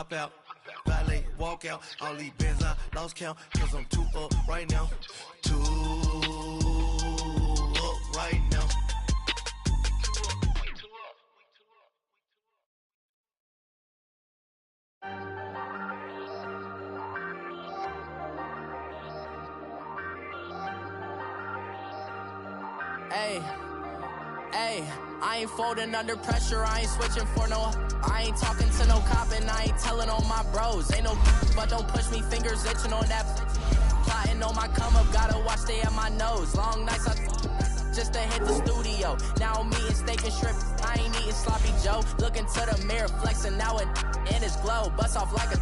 hop out, valet, walk out. All these bands I lost count, cause I'm too up right now. Too up right now. Hey, I ain't folding under pressure, I ain't switching for no. I ain't talking to no cop and I ain't telling on my bros. Ain't no but don't push me, fingers itching on that. Plotting on my come up, gotta watch stay at my nose. Long nights just to hit the studio. Now I'm eating steak and shrimp, I ain't eating sloppy Joe. Looking to the mirror, flexing now and in his glow. Bust off like a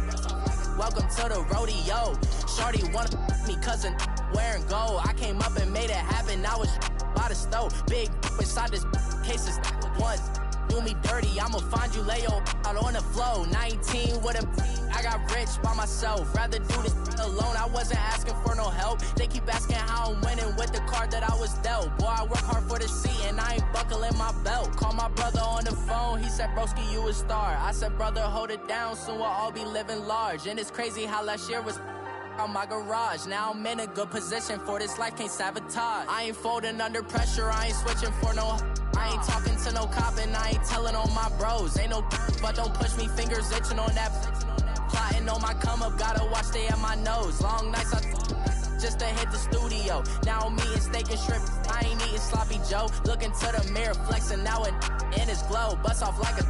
welcome to the rodeo. Shorty wanna me cousin wearing gold. I came up and made it happen, I was by the stove. Big inside this case is once do me dirty, I'ma find you lay your out on the floor. 19 with a I got rich by myself. Rather do this alone, I wasn't asking for no help. They keep asking how I'm winning with the card that I was dealt. Boy, I work hard for the seat and I ain't buckling my belt. Call my brother on the phone, he said, broski, you a star. I said, brother, hold it down, soon we'll all be living large. And it's crazy how last year was on my garage. Now I'm in a good position for this life, can't sabotage. I ain't folding under pressure, I ain't switching for no. I ain't talking to no cop and I ain't telling on my bros. Ain't no but don't push me, fingers itching on that. Plotting on my come up, gotta watch stay at my nose. Long nights just to hit the studio. Now I'm eating steak and shrimp, I ain't eating sloppy Joe. Looking to the mirror, flexing now and in his glow. Bust off like a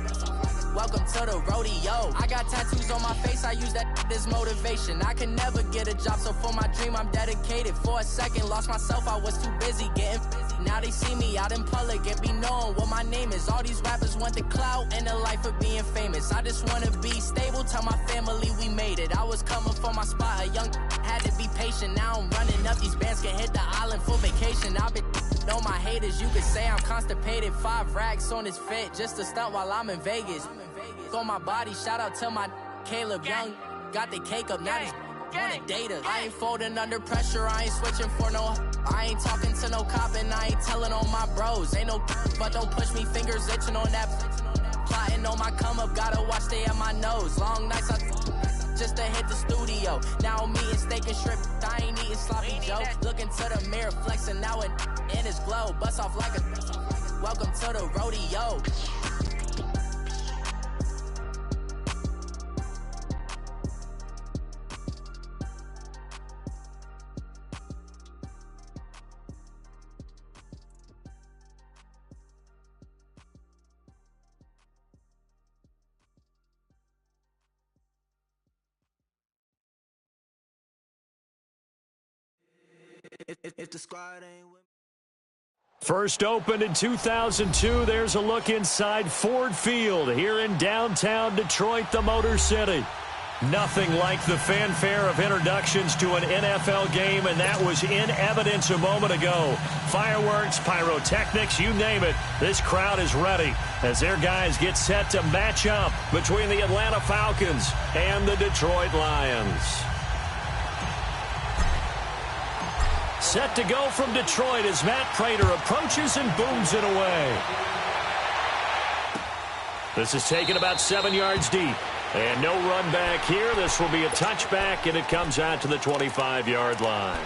welcome to the rodeo. I got tattoos on my face, I use that as motivation. I can never get a job, so for my dream I'm dedicated. For a second, lost myself, I was too busy getting busy. Now they see me out in public and be knowing what my name is. All these rappers want the clout and the life of being famous. I just wanna be stable, tell my family we made it. I was coming for my spot, a young had to be patient. Now I'm running up, these bands can hit the island for vacation. I've been know my haters, you could say I'm constipated. 5 racks on his fit, just to stunt while I'm in Vegas. On my body, shout out to my Caleb Young. Got the cake up, now he's on the data. I ain't folding under pressure, I ain't switching for no. I ain't talking to no cop and I ain't telling on my bros. Ain't no but don't push me, fingers itching on that. Plotting on my come up, gotta watch stay at my nose. Long nights just to hit the studio. Now I'm eating steak and shrimp, I ain't eating sloppy Joe. Looking to the mirror, flexing now and in his glow. Bust off like a welcome to the rodeo. If the squad ain't with First opened in 2002, there's a look inside Ford Field here in downtown Detroit, the Motor City. Nothing like the fanfare of introductions to an NFL game, and that was in evidence a moment ago. Fireworks, pyrotechnics, you name it, this crowd is ready as their guys get set to match up between the Atlanta Falcons and the Detroit Lions. Set to go from Detroit as Matt Prater approaches and booms it away. This is taken about 7 yards deep. And no run back here. This will be a touchback, and it comes out to the 25-yard line.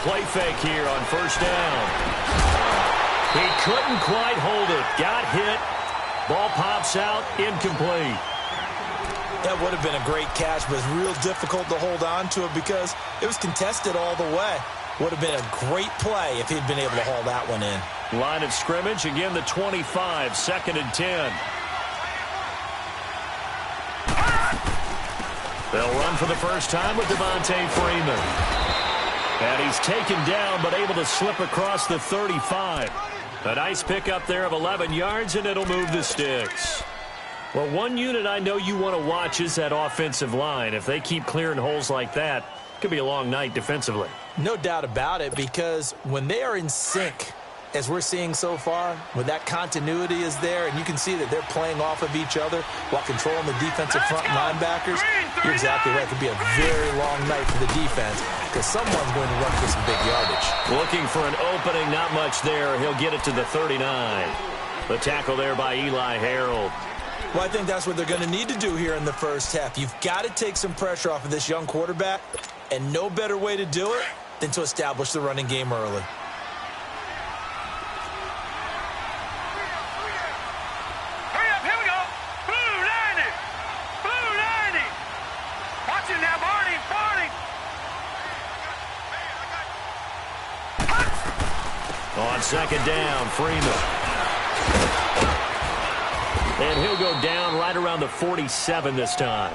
Play fake here on first down. He couldn't quite hold it. Got hit. Ball pops out. Incomplete. That would have been a great catch, but it's real difficult to hold on to it because it was contested all the way. Would have been a great play if he'd been able to haul that one in. Line of scrimmage, again the 25, 2nd and 10. They'll run for the first time with Devontae Freeman. And he's taken down, but able to slip across the 35. A nice pickup there of 11 yards, and it'll move the sticks. Well, one unit I know you want to watch is that offensive line. If they keep clearing holes like that, it could be a long night defensively. No doubt about it, because when they are in sync as we're seeing so far, when that continuity is there, and you can see that they're playing off of each other while controlling the defensive front linebackers, you're exactly right. It could be a very long night for the defense because someone's going to run for some big yardage. Looking for an opening, not much there. He'll get it to the 39. The tackle there by Eli Harold. Well, I think that's what they're going to need to do here in the first half. You've got to take some pressure off of this young quarterback, and no better way to do it than to establish the running game early. Hurry up, here we go. Blue 90. Blue 90. Watch it now, Barney. On second down, Freeman. And he'll go down right around the 47 this time.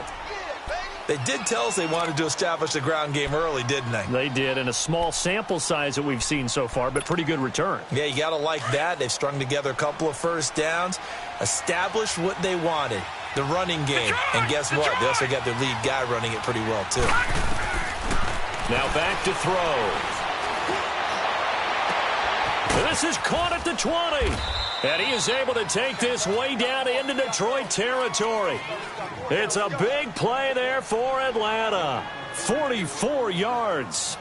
They did tell us they wanted to establish the ground game early, didn't they? They did, in a small sample size that we've seen so far, but pretty good return. Yeah, you got to like that. They've strung together a couple of first downs, established what they wanted, the running game. And guess what? They also got their lead guy running it pretty well, too. Now back to throw. This is caught at the 20. And he is able to take this way down into Detroit territory. It's a big play there for Atlanta. 44 yards.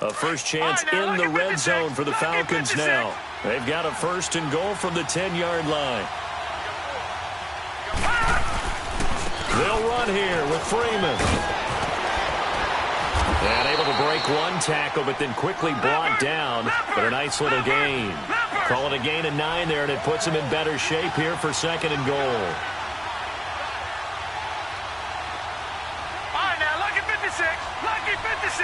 A first chance in the red zone for the Falcons now. They've got a first and goal from the 10-yard line. They'll run here with Freeman. And able to break one tackle, but then quickly brought down. But a nice little gain. Call it a gain of 9 there, and it puts him in better shape here for second and goal. All right, now, lucky 56. Lucky 56.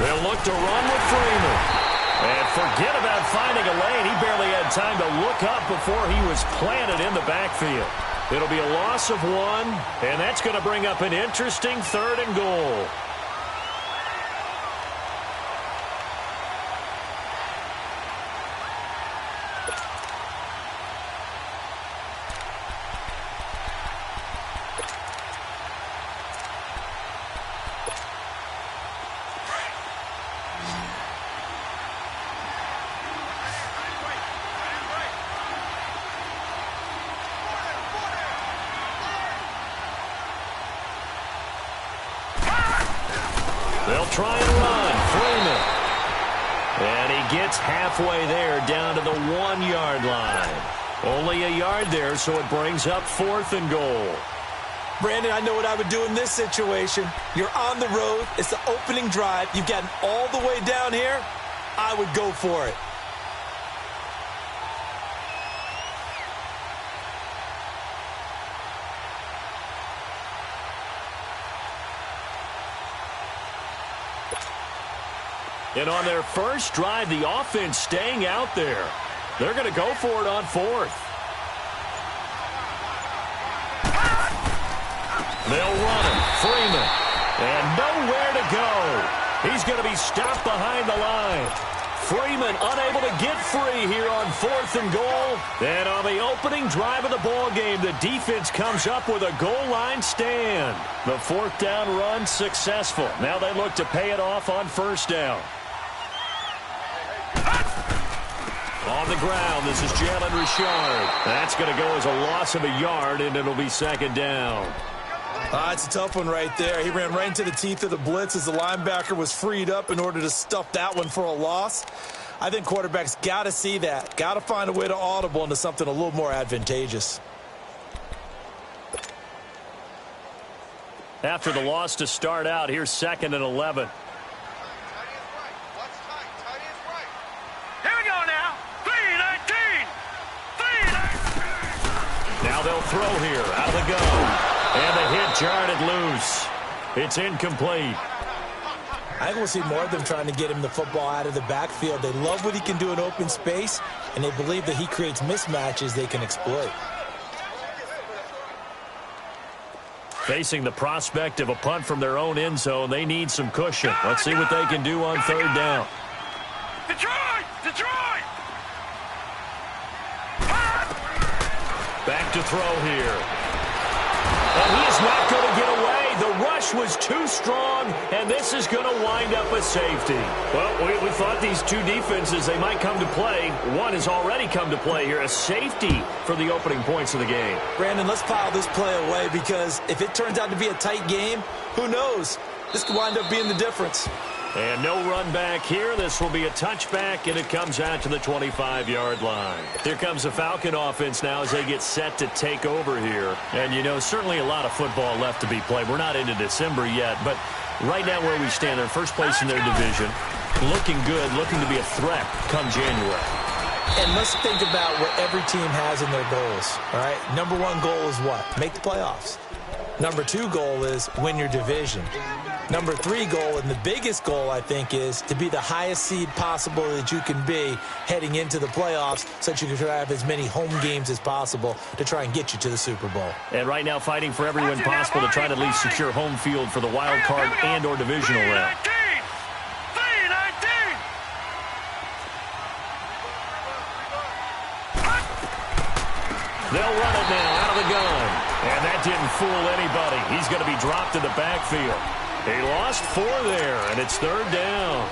They'll look to run with Freeman. And forget about finding a lane. He barely had time to look up before he was planted in the backfield. It'll be a loss of 1, and that's going to bring up an interesting third and goal. They'll try and run. Freeman. And he gets halfway there down to the 1-yard line. Only a yard there, so it brings up 4th and goal. Brandon, I know what I would do in this situation. You're on the road. It's the opening drive. You've gotten all the way down here. I would go for it. And on their first drive, the offense staying out there. They're going to go for it on 4th. They'll run him. Freeman. And nowhere to go. He's going to be stopped behind the line. Freeman unable to get free here on 4th and goal. And on the opening drive of the ball game, the defense comes up with a goal line stand. The 4th down run successful. Now they look to pay it off on 1st down. On the ground, this is Jalen Richard. That's going to go as a loss of a yard, and it'll be 2nd down. It's a tough one right there. He ran right into the teeth of the blitz as the linebacker was freed up in order to stuff that one for a loss. I think quarterbacks got to see that. Got to find a way to audible into something a little more advantageous. After the loss to start out, here's 2nd and 11. Now they'll throw here out of the gun. And the hit jarred loose. It's incomplete. I think we'll see more of them trying to get him the football out of the backfield. They love what he can do in open space, and they believe that he creates mismatches they can exploit. Facing the prospect of a punt from their own end zone, they need some cushion. Let's see what they can do on 3rd down. Detroit! Detroit! Back to throw here. And he is not going to get away. The rush was too strong, and this is going to wind up a safety. Well, we thought these two defenses, they might come to play. One has already come to play here, a safety for the opening points of the game. Brandon, let's pile this play away because if it turns out to be a tight game, who knows? This could wind up being the difference. And no run back here. This will be a touchback, and it comes out to the 25-yard line. Here comes the Falcon offense now as they get set to take over here. And, you know, certainly a lot of football left to be played. We're not into December yet, but right now where we stand, they're first place in their division. Looking good, looking to be a threat come January. And let's think about what every team has in their goals, all right? Number one goal is what? Make the playoffs. Number two goal is win your division. Number three goal, and the biggest goal, I think, is to be the highest seed possible that you can be heading into the playoffs so that you can have as many home games as possible to try and get you to the Super Bowl. And right now fighting for every win possible to try to at least secure home field for the wild card and or divisional round. They'll run it now out of the gun. And that didn't fool anybody. He's going to be dropped in the backfield. He lost 4 there, and it's 3rd down.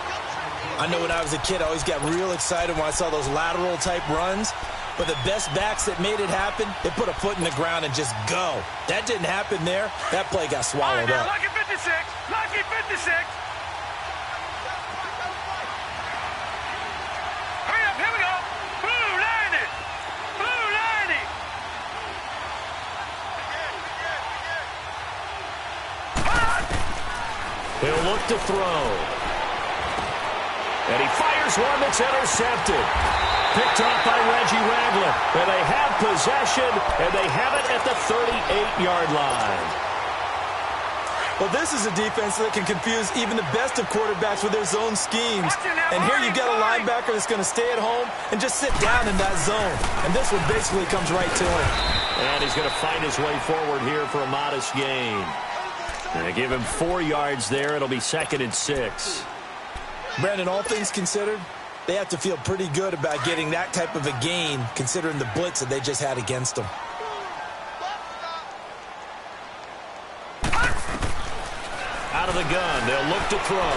I know when I was a kid, I always got real excited when I saw those lateral-type runs. But the best backs that made it happen, they put a foot in the ground and just go. That didn't happen there. That play got swallowed up. Lucky 56. Lucky 56. Hurry up. Here we go. Blue 90. Blue 90. He'll look to throw. And he fires one that's intercepted. Picked off by Reggie Ragland. And they have possession, and they have it at the 38-yard line. Well, this is a defense that can confuse even the best of quarterbacks with their zone schemes. And here you've got a linebacker that's going to stay at home and just sit down in that zone. And this one basically comes right to him. And he's going to find his way forward here for a modest gain. And they give him 4 yards there. It'll be 2nd and 6. Brandon, all things considered, they have to feel pretty good about getting that type of a gain considering the blitz that they just had against them. Out of the gun, they'll look to throw.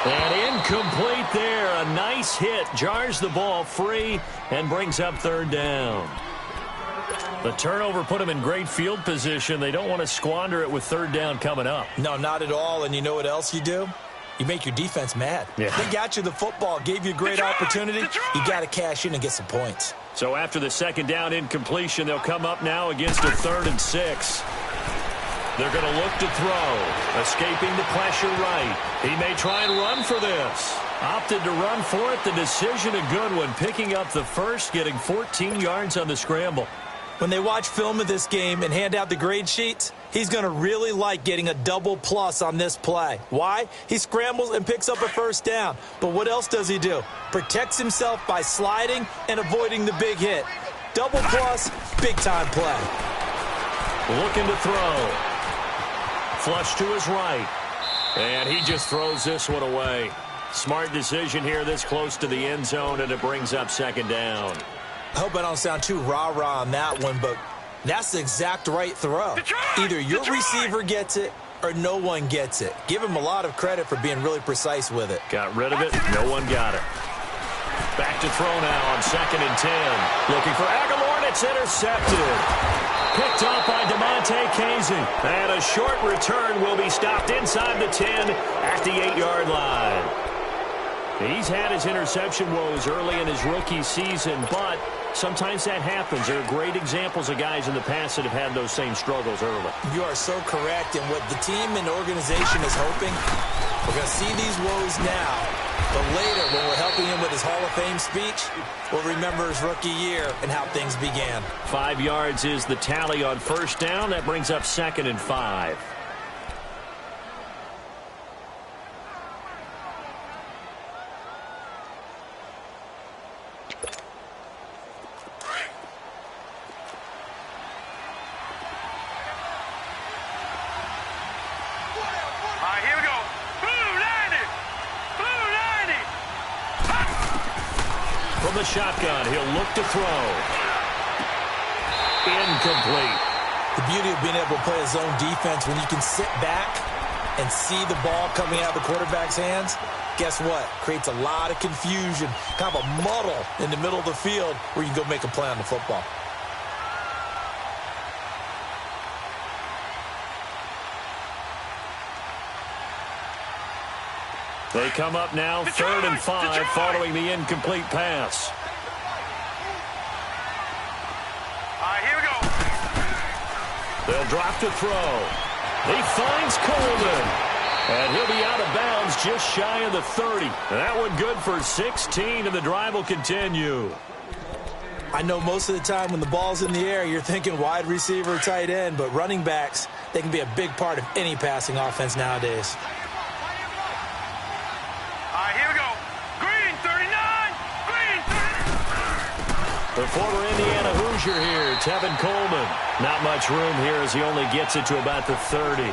And incomplete there. A nice hit. Jars the ball free and brings up 3rd down. The turnover put them in great field position. They don't want to squander it with 3rd down coming up. No, not at all. And you know what else you do? You make your defense mad. Yeah. They got you the football, gave you a great opportunity. You got to cash in and get some points. So after the 2nd down incompletion, they'll come up now against a 3rd and 6. They're going to look to throw. Escaping the pressure right. He may try and run for this. Opted to run for it. The decision a good one. Picking up the first, getting 14 yards on the scramble. When they watch film of this game and hand out the grade sheets, he's going to really like getting a double plus on this play. Why? He scrambles and picks up a 1st down. But what else does he do? Protects himself by sliding and avoiding the big hit. Double plus, big-time play. Looking to throw. Flush to his right. And he just throws this one away. Smart decision here this close to the end zone, and it brings up 2nd down. I hope I don't sound too rah-rah on that one, but that's the exact right throw. Either your receiver gets it or no one gets it. Give him a lot of credit for being really precise with it. Got rid of it. No one got it. Back to throw now on 2nd and 10. Looking for Aguilar, and it's intercepted. Picked off by DeMonte Casey. And a short return will be stopped inside the 10 at the 8-yard line. He's had his interception woes early in his rookie season, but sometimes that happens. There are great examples of guys in the past that have had those same struggles early. You are so correct, and what the team and organization is hoping, we're going to see these woes now, but later when we're helping him with his Hall of Fame speech, we'll remember his rookie year and how things began. 5 yards is the tally on 1st down. That brings up 2nd and 5. From the shotgun, he'll look to throw. incomplete. The beauty of being able to play a zone defense when you can sit back and see the ball coming out of the quarterback's hands, guess what? Creates a lot of confusion, kind of a muddle in the middle of the field where you can go make a play on the football. They come up now, 3rd and 5, following the incomplete pass. All right, here we go. They'll drop to throw. He finds Coleman. And he'll be out of bounds just shy of the 30. That one good for 16, and the drive will continue. I know most of the time when the ball's in the air, you're thinking wide receiver, tight end, but running backs, they can be a big part of any passing offense nowadays. All right, here we go. Green, 39. Green, 39. The former Indiana Hoosier here, Tevin Coleman. Not much room here as he only gets it to about the 30.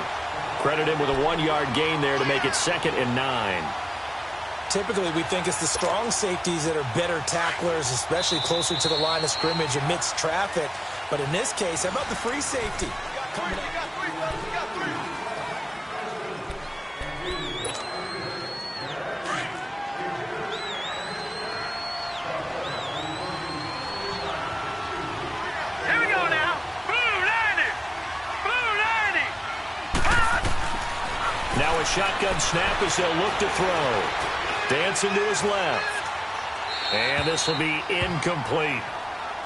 Credit him with a 1-yard gain there to make it 2nd and 9. Typically, we think it's the strong safeties that are better tacklers, especially closer to the line of scrimmage amidst traffic. But in this case, how about the free safety? Coming up. Here we go now. Blue 90. Blue 90. Now a shotgun snap as they'll look to throw. Dancing to his left. And this will be incomplete.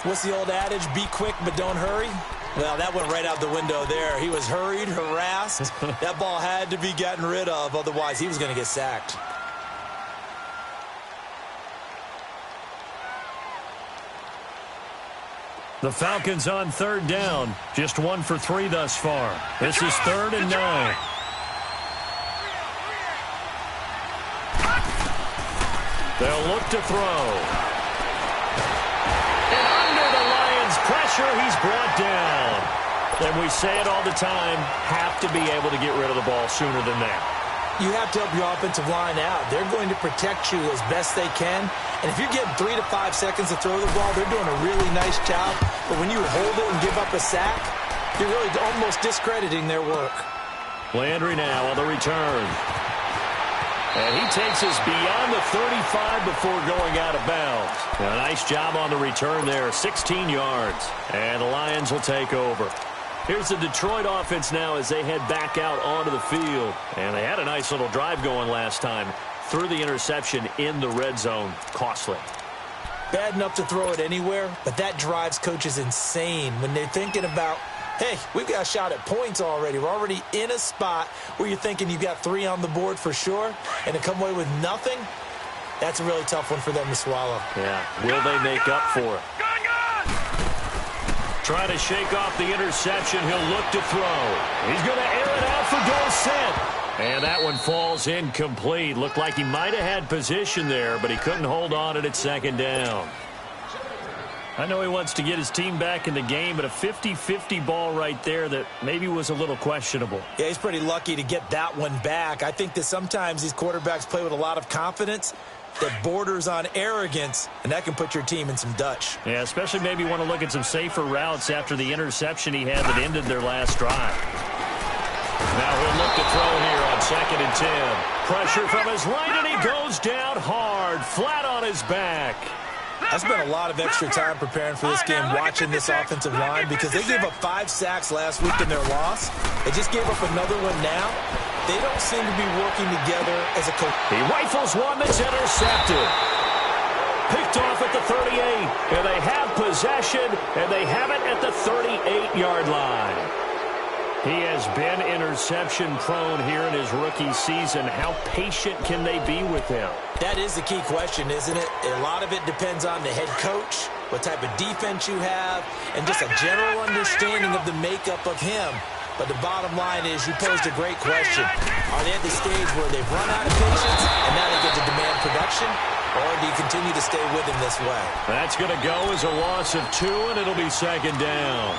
What's the old adage? Be quick, but don't hurry. Well, that went right out the window there. He was hurried, harassed. That ball had to be gotten rid of. Otherwise, he was going to get sacked. The Falcons on 3rd down. Just 1 for 3 thus far. This is 3rd and 9. They'll look to throw. And under the Lions' pressure, he's brought down. And we say it all the time, have to be able to get rid of the ball sooner than that. You have to help your offensive line out. They're going to protect you as best they can. And if you're getting 3 to 5 seconds to throw the ball, they're doing a really nice job. But when you hold it and give up a sack, you're really almost discrediting their work. Landry now on the return. And he takes us beyond the 35 before going out of bounds. A nice job on the return there, 16 yards. And the Lions will take over. Here's the Detroit offense now as they head back out onto the field. And they had a nice little drive going last time. Threw the interception in the red zone. Costly. Bad enough to throw it anywhere, but that drives coaches insane when they're thinking about, hey, we've got a shot at points already. We're already in a spot where you're thinking you've got 3 on the board for sure, and to come away with nothing, that's a really tough one for them to swallow. Yeah, will they make up for it? Trying to shake off the interception. He'll look to throw. He's going to air it out for Dorsett. And that one falls incomplete. Looked like he might have had position there, but he couldn't hold on it at 2nd down. I know he wants to get his team back in the game, but a 50-50 ball right there that maybe was a little questionable. Yeah, he's pretty lucky to get that one back. I think that sometimes these quarterbacks play with a lot of confidence that borders on arrogance, and that can put your team in some Dutch. Yeah, especially maybe want to look at some safer routes after the interception he had that ended their last drive. Now he'll look to throw here on 2nd and 10. Pressure from his right, and he goes down hard, flat on his back. I spent a lot of extra time preparing for this game watching this offensive line because they gave up 5 sacks last week in their loss. They just gave up another one now. They don't seem to be working together as a coach. He rifles one that's intercepted. Picked off at the 38. And they have possession, and they have it at the 38-yard line. He has been interception-prone here in his rookie season. How patient can they be with him? That is the key question, isn't it? A lot of it depends on the head coach, what type of defense you have, and just a general understanding of the makeup of him. But the bottom line is you posed a great question. Are they at the stage where they've run out of patience and now they get to demand production? Or do you continue to stay with him this way? That's going to go as a loss of 2, and it'll be 2nd down.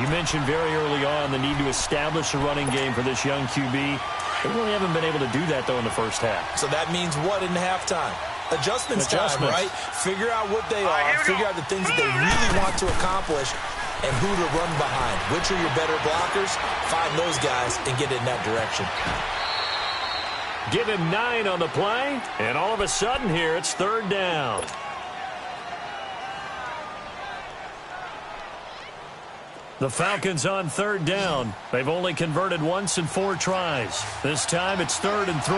You mentioned very early on the need to establish a running game for this young QB. They really haven't been able to do that, though, in the first half. So that means what in halftime? Adjustments time, right? Figure out what they are. Figure out the things that they really want to accomplish. and who to run behind. Which are your better blockers? Find those guys and get in that direction. Give him 9 on the play, and all of a sudden here it's 3rd down. The Falcons on 3rd down. They've only converted once in 4 tries. This time it's 3rd and 3.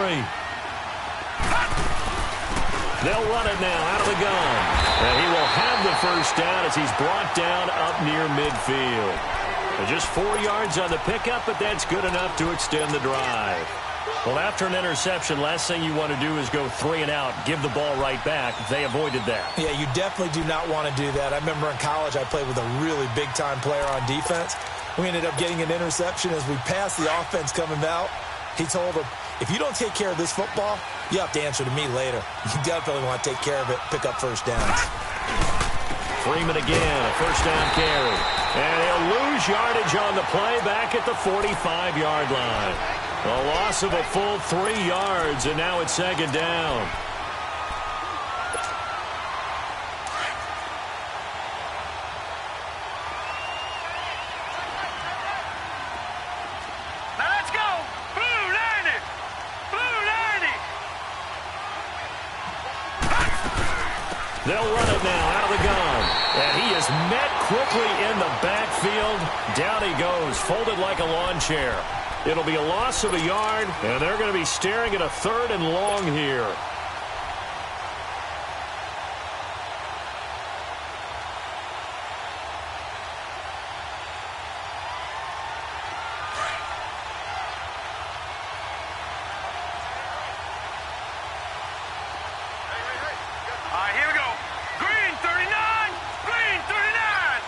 They'll run it now out of the gun. And he will have the first down as he's brought down up near midfield. Just 4 yards on the pickup, but that's good enough to extend the drive. Well, after an interception, last thing you want to do is go 3 and out, give the ball right back. They avoided that. Yeah, you definitely do not want to do that. I remember in college I played with a really big-time player on defense. We ended up getting an interception as we passed the offense coming out. He told him, if you don't take care of this football, you have to answer to me later. You definitely want to take care of it, pick up first downs. Freeman again, a first down carry. And he'll lose yardage on the play back at the 45-yard line. A loss of a full 3 yards, and now it's 2nd down. Now let's go. Blue 90. Blue 90. They'll run it now out of the gun. And he is met quickly in the backfield. Down he goes, folded like a lawn chair. It'll be a loss of a yard, and they're going to be staring at a 3rd and long here. All right, here we go. Green 39. Green 39.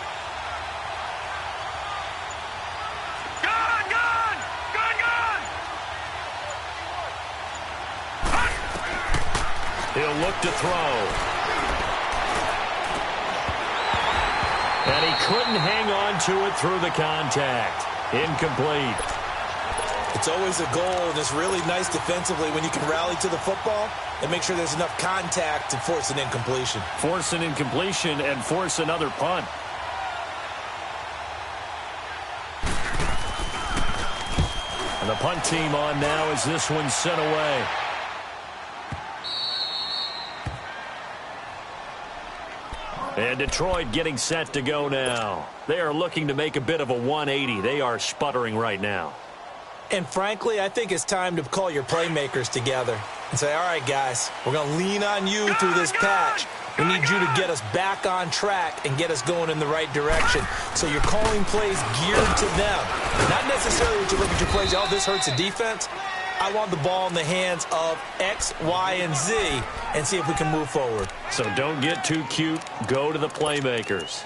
Gun, gun. Gun, gun. He'll look to throw. And he couldn't hang on to it through the contact. Incomplete. It's always a goal, and it's really nice defensively when you can rally to the football and make sure there's enough contact to force an incompletion. Force an incompletion and force another punt. And the punt team on now as this one's sent away. And Detroit getting set to go now. They are looking to make a bit of a 180. They are sputtering right now. And frankly, I think it's time to call your playmakers together and say, all right, guys, we're going to lean on you through this patch. We need you to get us back on track and get us going in the right direction. So you're calling plays geared to them. Not necessarily when you look at your plays, oh, this hurts the defense. I want the ball in the hands of X, Y, and Z and see if we can move forward. So don't get too cute. Go to the playmakers.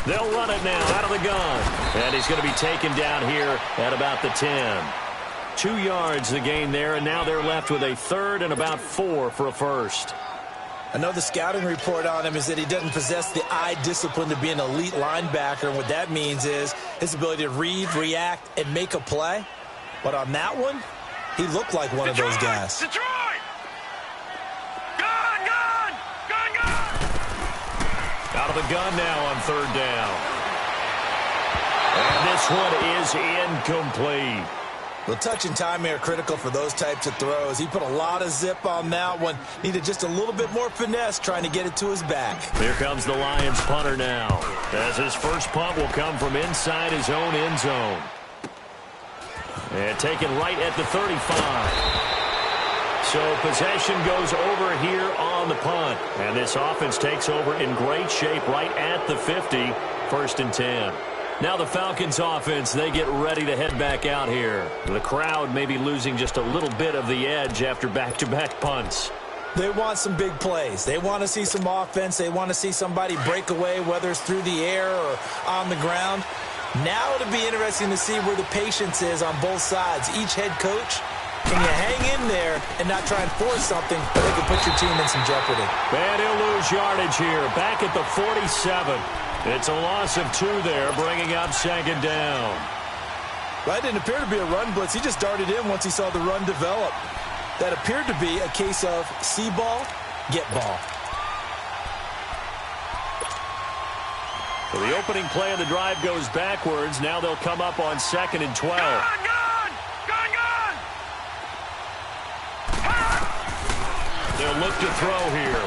They'll run it now out of the gun. And he's going to be taken down here at about the 10. 2 yards the gain there, and now they're left with a 3rd and about 4 for a first. Another scouting report on him is that he doesn't possess the eye discipline to be an elite linebacker. And what that means is his ability to read, react, and make a play. But on that one, he looked like one of those guys. Detroit! Gun, gun! Gun, gun! Out of the gun now on 3rd down. And this one is incomplete. Well, touch and time are critical for those types of throws. He put a lot of zip on that one. Needed just a little bit more finesse trying to get it to his back. Here comes the Lions punter now, as his first punt will come from inside his own end zone. And taken right at the 35. So possession goes over here on the punt. And this offense takes over in great shape right at the 50. 1st and 10. Now the Falcons offense, they get ready to head back out here. The crowd may be losing just a little bit of the edge after back-to-back punts. They want some big plays. They want to see some offense. They want to see somebody break away, whether it's through the air or on the ground. Now it'll be interesting to see where the patience is on both sides. Each head coach, can you hang in there and not try and force something that can put your team in some jeopardy? And he'll lose yardage here, back at the 47. It's a loss of 2 there, bringing up 2nd down. Well, that didn't appear to be a run blitz. He just darted in once he saw the run develop. That appeared to be a case of see ball, get ball. Well, the opening play of the drive goes backwards. Now they'll come up on 2nd and 12. Gone! They'll look to throw here.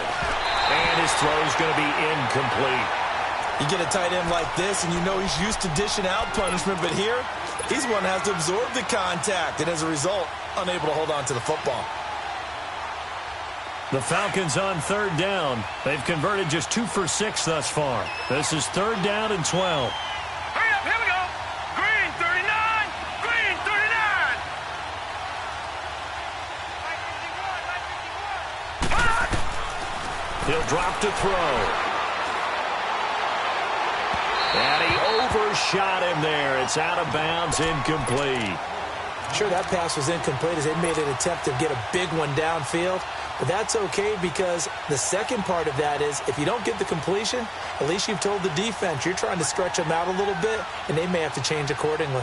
And his throw is going to be incomplete. You get a tight end like this, and you know he's used to dishing out punishment, but here, he's one that has to absorb the contact, and as a result, unable to hold on to the football. The Falcons on 3rd down. They've converted just 2 for 6 thus far. This is 3rd down and 12. Hurry up, here we go. Green 39, green 39. He'll drop to throw. And he overshot him there. It's out of bounds, incomplete. Sure, that pass was incomplete as they made an attempt to get a big one downfield. But that's okay because the second part of that is if you don't get the completion, at least you've told the defense you're trying to stretch them out a little bit, and they may have to change accordingly.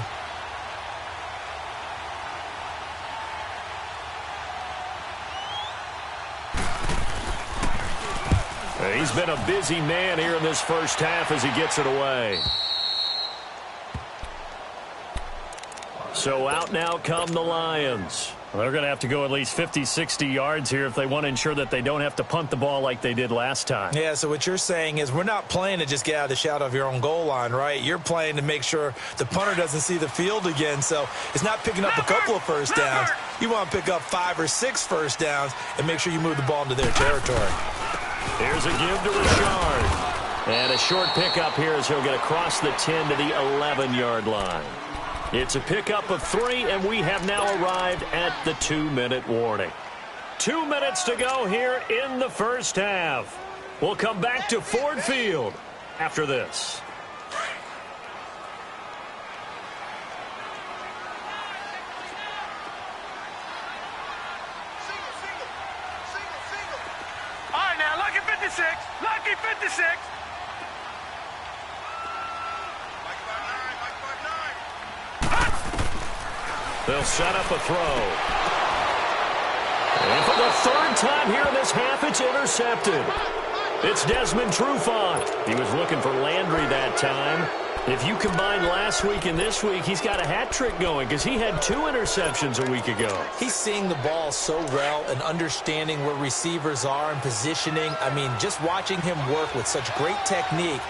He's been a busy man here in this first half as he gets it away. So out now come the Lions. Well, they're going to have to go at least 50, 60 yards here if they want to ensure that they don't have to punt the ball like they did last time. Yeah, so what you're saying is we're not playing to just get out of the shadow of your own goal line, right? You're playing to make sure the punter doesn't see the field again. So it's not picking up a couple of first downs. You want to pick up 5 or 6 first downs and make sure you move the ball into their territory. Here's a give to Richard. And a short pickup here as he'll get across the 10 to the 11-yard line. It's a pickup of 3, and we have now arrived at the 2-minute warning. 2 minutes to go here in the first half. We'll come back to Ford Field after this. All right, now, lucky 56. Lucky 56. They'll set up a throw. And for the 3rd time here in this half, it's intercepted. It's Desmond Trufant. He was looking for Landry that time. If you combine last week and this week, he's got a hat trick going because he had 2 interceptions a week ago. He's seeing the ball so well and understanding where receivers are and positioning. I mean, just watching him work with such great technique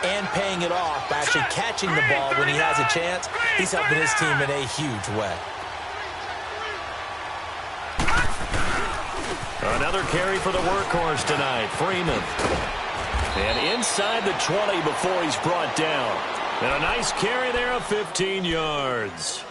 and paying it off by actually catching the ball when he has a chance, he's helping his team in a huge way. Another carry for the workhorse tonight, Freeman. And inside the 20 before he's brought down. And a nice carry there of 15 yards.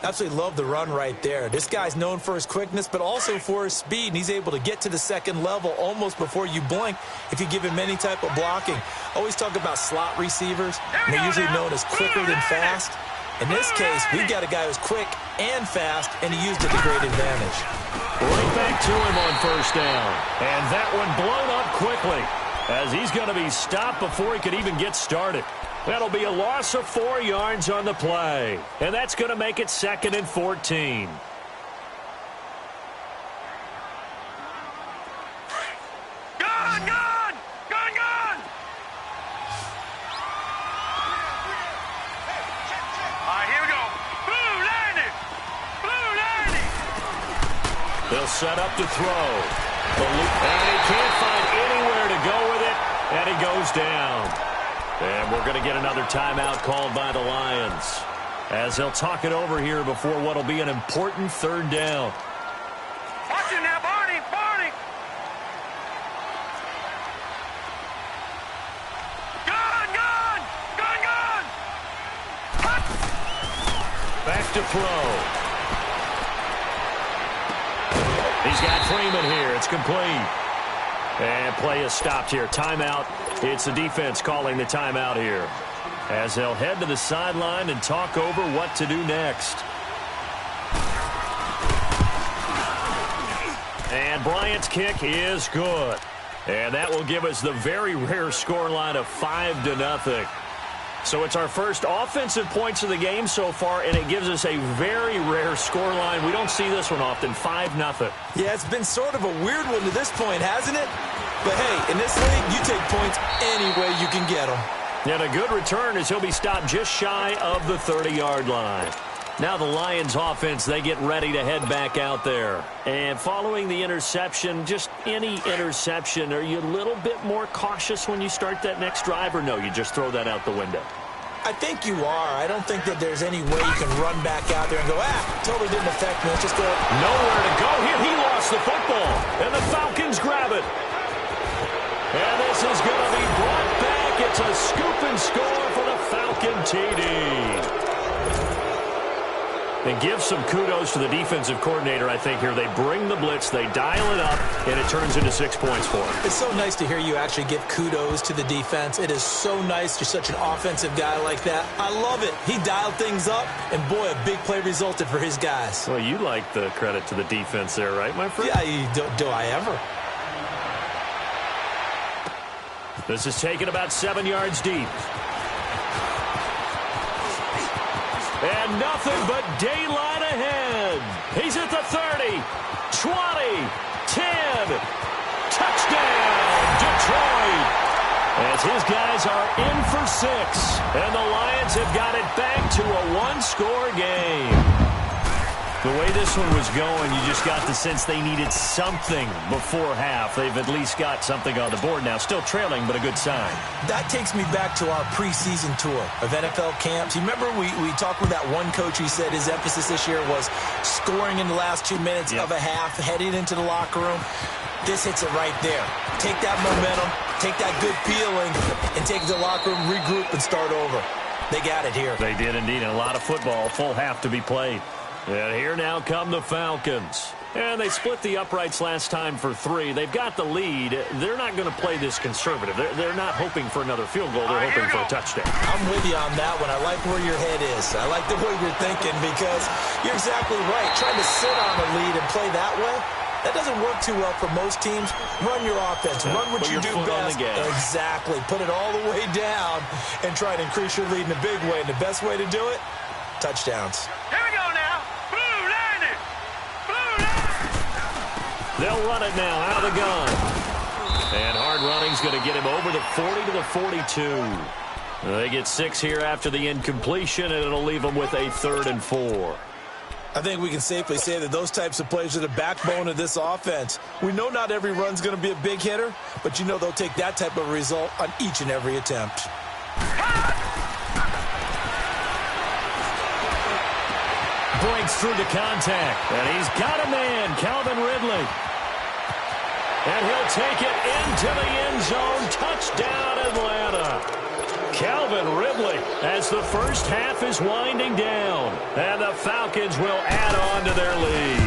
Absolutely love the run right there. This guy's known for his quickness, but also for his speed, and he's able to get to the second level almost before you blink if you give him any type of blocking. Always talk about slot receivers, and they're usually known as quicker than fast. In this case, we've got a guy who's quick and fast, and he used it to great advantage. Right back to him on first down. And that one blown up quickly as he's going to be stopped before he could even get started. That'll be a loss of 4 yards on the play. And that's going to make it 2nd and 14. Gone, gone! Gone, gone! All right, here we go. Blue 90! Blue 90! They'll set up to throw. And he can't find anywhere to go with it. And he goes down. And we're going to get another timeout called by the Lions as they'll talk it over here before what will be an important 3rd down. Watch it now, Barney! Barney! Gone, gone! Gone, gone! Back to throw. He's got Freeman here. It's complete. And play is stopped here. Timeout. It's the defense calling the timeout here as they'll head to the sideline and talk over what to do next. And Bryant's kick is good. And that will give us the very rare scoreline of 5-0. So it's our first offensive points of the game so far, and it gives us a very rare scoreline. We don't see this one often, 5-0. Yeah, it's been sort of a weird one to this point, hasn't it? But, hey, in this league, you take points any way you can get them. And a good return as he'll be stopped just shy of the 30-yard line. Now the Lions offense, they get ready to head back out there. And following the interception, just any interception, are you a little bit more cautious when you start that next drive, or no, you just throw that out the window? I think you are. I don't think that there's any way you can run back out there and go, totally didn't affect me. Let's just go. Nowhere to go here. He lost the football, and the Falcons grab it. And this is going to be brought back. It's a scoop and score for the Falcon TD. And give some kudos to the defensive coordinator, I think, here. They bring the blitz, they dial it up, and it turns into 6 points for them. It's so nice to hear you actually give kudos to the defense. It is so nice. You're such an offensive guy like that. I love it. He dialed things up, and, boy, a big play resulted for his guys. Well, you like the credit to the defense there, right, my friend? Yeah, do I ever? This is taken about 7 yards deep. And nothing but daylight ahead. He's at the 30, 20, 10. Touchdown, Detroit. As his guys are in for 6. And the Lions have got it back to a one-score game. The way this one was going, you just got the sense they needed something before half. They've at least got something on the board now. Still trailing, but a good sign. That takes me back to our preseason tour of NFL camps. You remember we talked with that one coach who said his emphasis this year was scoring in the last 2 minutes of a half, heading into the locker room. This hits it right there. Take that momentum, take that good feeling, and take it to the locker room, regroup, and start over. They got it here. They did indeed, and a lot of football, full half to be played. And here now come the Falcons. And they split the uprights last time for 3. They've got the lead. They're not going to play this conservative. They're not hoping for another field goal. They're hoping for a touchdown. I'm with you on that one. I like where your head is. I like the way you're thinking because you're exactly right. Trying to sit on a lead and play that way, that doesn't work too well for most teams. Run your offense. Run what you do best. Exactly. Put it all the way down and try to increase your lead in a big way. And the best way to do it, touchdowns. Here we go now. Blue line it. Blue line. They'll run it now out of the gun. And hard running's going to get him over the 40 to the 42. They get 6 here after the incompletion, and it'll leave them with a 3rd and 4. I think we can safely say that those types of plays are the backbone of this offense. We know not every run's going to be a big hitter, but you know they'll take that type of result on each and every attempt. Breaks through the contact, and he's got a man, Calvin Ridley. And he'll take it into the end zone. Touchdown, Atlanta. Calvin Ridley as the first half is winding down. And the Falcons will add on to their lead.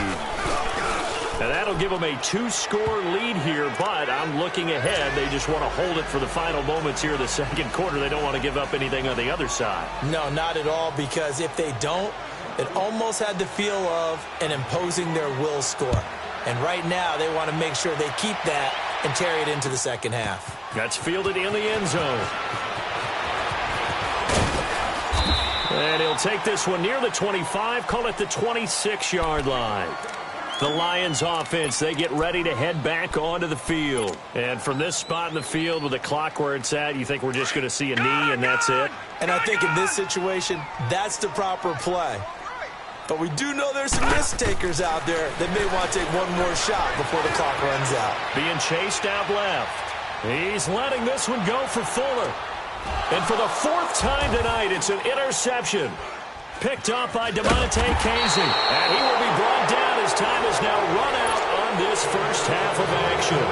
And that'll give them a 2-score lead here, but I'm looking ahead. They just want to hold it for the final moments here of the second quarter. They don't want to give up anything on the other side. No, not at all, because if they don't, it almost had the feel of an imposing their will score. And right now, they want to make sure they keep that and carry it into the second half. That's fielded in the end zone. And he'll take this one near the 25, call it the 26-yard line. The Lions offense, they get ready to head back onto the field. And from this spot in the field with the clock where it's at, you think we're just going to see a knee and that's it? And I think in this situation, that's the proper play. But we do know there's some risk takers out there that may want to take one more shot before the clock runs out. Being chased out left. He's letting this one go for Fuller. And for the 4th time tonight, it's an interception. Picked up by DeMonte Casey. And he will be brought down as time is now run out on this first half of action.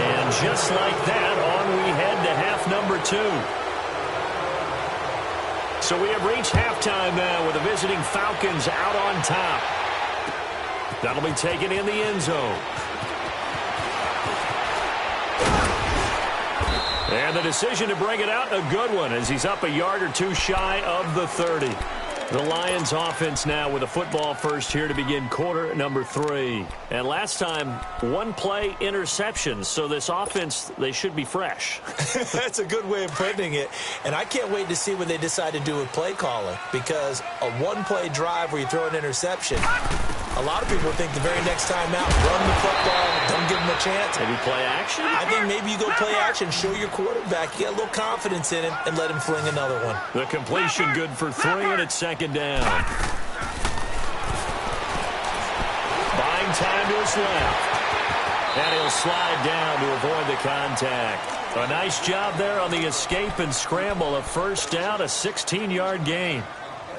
And just like that, on we head to half number 2. So we have reached halftime now with the visiting Falcons out on top. That'll be taken in the end zone. And the decision to bring it out, a good one, as he's up a yard or two shy of the 30. The Lions offense now with a football first here to begin quarter number 3. And last time, one play interception. So this offense, they should be fresh. That's a good way of putting it. And I can't wait to see what they decide to do with play calling, because a one-play drive where you throw an interception, a lot of people think the very next time out, run the football, don't give them a chance. Maybe play action? I think maybe you go play action, show your quarterback, get a little confidence in him, and let him fling another one. The completion good for 3, and it's second down. Buying time to his left. And he'll slide down to avoid the contact. A nice job there on the escape and scramble. A first down, a 16-yard gain.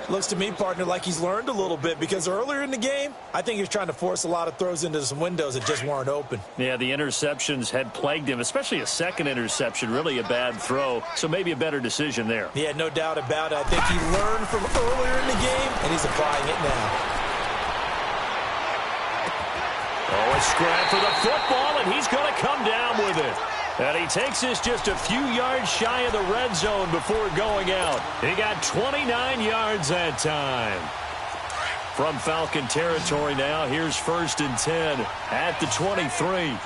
Looks to me, partner, like he's learned a little bit, because earlier in the game, I think he was trying to force a lot of throws into some windows that just weren't open. Yeah, the interceptions had plagued him, especially a second interception, really a bad throw, so maybe a better decision there. Yeah, no doubt about it. I think he learned from earlier in the game, and he's applying it now. Oh, a scrap for the football, and he's going to come down with it. And he takes this just a few yards shy of the red zone before going out. He got 29 yards that time. From Falcon territory now, here's 1st and 10 at the 23.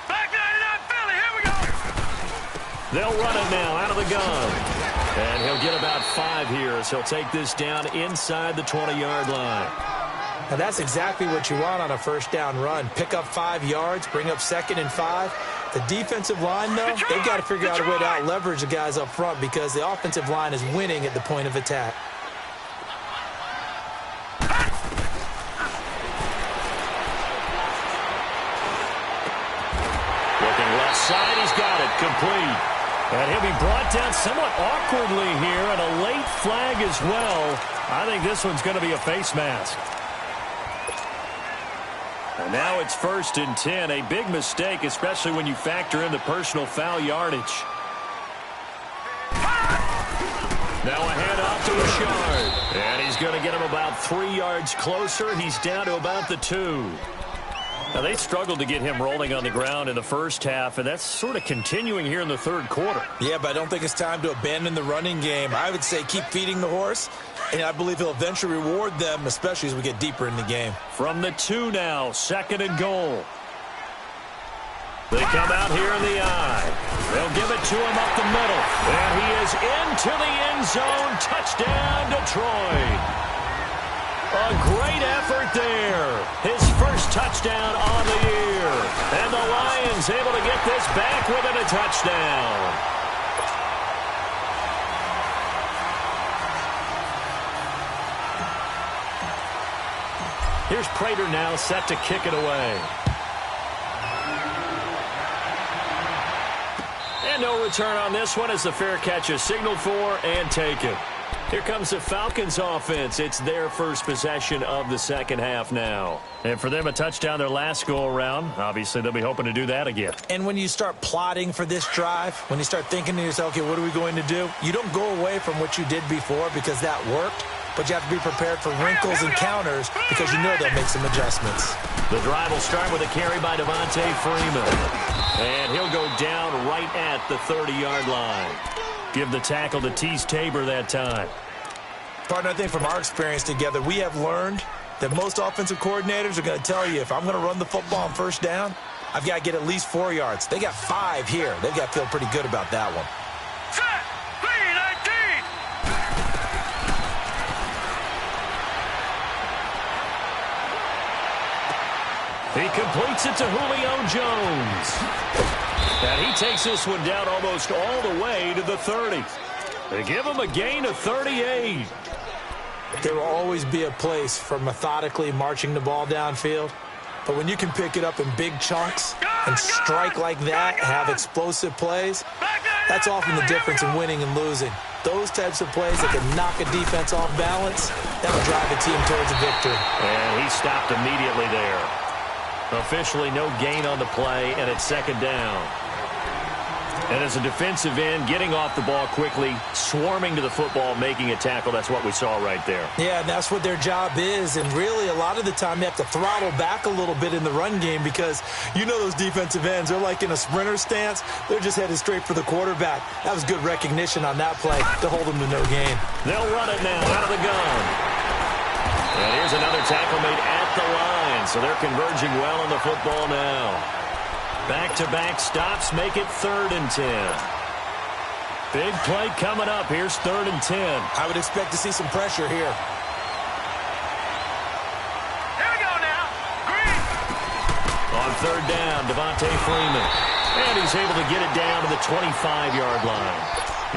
Back 99 Philly, here we go. They'll run it now out of the gun. And he'll get about 5 here as he'll take this down inside the 20-yard line. Now, that's exactly what you want on a first down run. Pick up 5 yards, bring up 2nd and 5. The defensive line, though, they've got to figure out a way to out-leverage the guys up front, because the offensive line is winning at the point of attack. Looking left side, he's got it, complete. And he'll be brought down somewhat awkwardly here, and a late flag as well. I think this one's going to be a face mask. And now it's 1st and 10. A big mistake, especially when you factor in the personal foul yardage. Now a handoff to Richard. And he's going to get him about 3 yards closer. He's down to about the 2. Now, they struggled to get him rolling on the ground in the first half, and that's sort of continuing here in the third quarter. Yeah, but I don't think it's time to abandon the running game. I would say keep feeding the horse, and I believe he'll eventually reward them, especially as we get deeper in the game. From the 2 now, 2nd and goal. They come out here in the eye. They'll give it to him up the middle. And he is into the end zone. Touchdown, Detroit. A great effort there. His first touchdown on the year. And the Lions able to get this back within a touchdown. Here's Prater now set to kick it away. And no return on this one as the fair catch is signaled for and taken. Here comes the Falcons offense. It's their first possession of the second half now. And for them, a touchdown their last go-around. Obviously, they'll be hoping to do that again. And when you start plotting for this drive, when you start thinking to yourself, okay, what are we going to do? You don't go away from what you did before because that worked, but you have to be prepared for wrinkles and counters because you know they'll make some adjustments. The drive will start with a carry by Devontae Freeman. And he'll go down right at the 30-yard line. Give the tackle to Tease Tabor that time. Partner, I think from our experience together, we have learned that most offensive coordinators are going to tell you, if I'm going to run the football on first down, I've got to get at least 4 yards. They got 5 here. They've got to feel pretty good about that one. Set, 3-19. He completes it to Julio Jones. And he takes this one down almost all the way to the 30. They give him a gain of 38. There will always be a place for methodically marching the ball downfield. But when you can pick it up in big chunks and strike like that, have explosive plays, that's often the difference in winning and losing. Those types of plays that can knock a defense off balance, that'll drive a team towards a victory. And he stopped immediately there. Officially no gain on the play, and it's second down. And as a defensive end, getting off the ball quickly, swarming to the football, making a tackle, that's what we saw right there. Yeah, and that's what their job is. And really, a lot of the time, they have to throttle back a little bit in the run game because you know those defensive ends, they're like in a sprinter stance. They're just headed straight for the quarterback. That was good recognition on that play to hold them to no gain. They'll run it now out of the gun. And here's another tackle made at the line, so they're converging well on the football now. Back-to-back stops make it 3rd and 10. Big play coming up. Here's 3rd and 10. I would expect to see some pressure here. Here we go now. Green. On 3rd down, Devontae Freeman. And he's able to get it down to the 25-yard line.